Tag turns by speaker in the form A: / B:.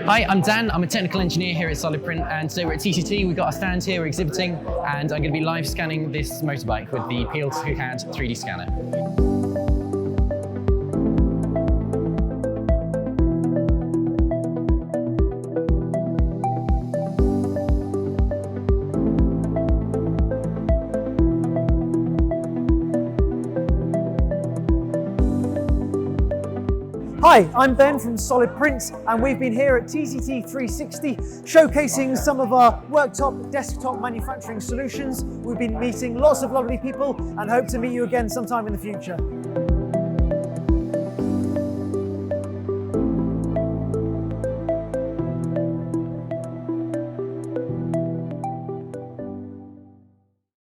A: Hi, I'm Dan. I'm a technical engineer here at Solid Print, and today we're at TCT. We've got a stand here, we're exhibiting, and I'm going to be live scanning this motorbike with the Print3D 3D scanner.
B: Hi, I'm Ben from Solid Print, and we've been here at TCT 360 showcasing some of our worktop desktop manufacturing solutions. We've been meeting lots of lovely people and hope to meet you again sometime in the future.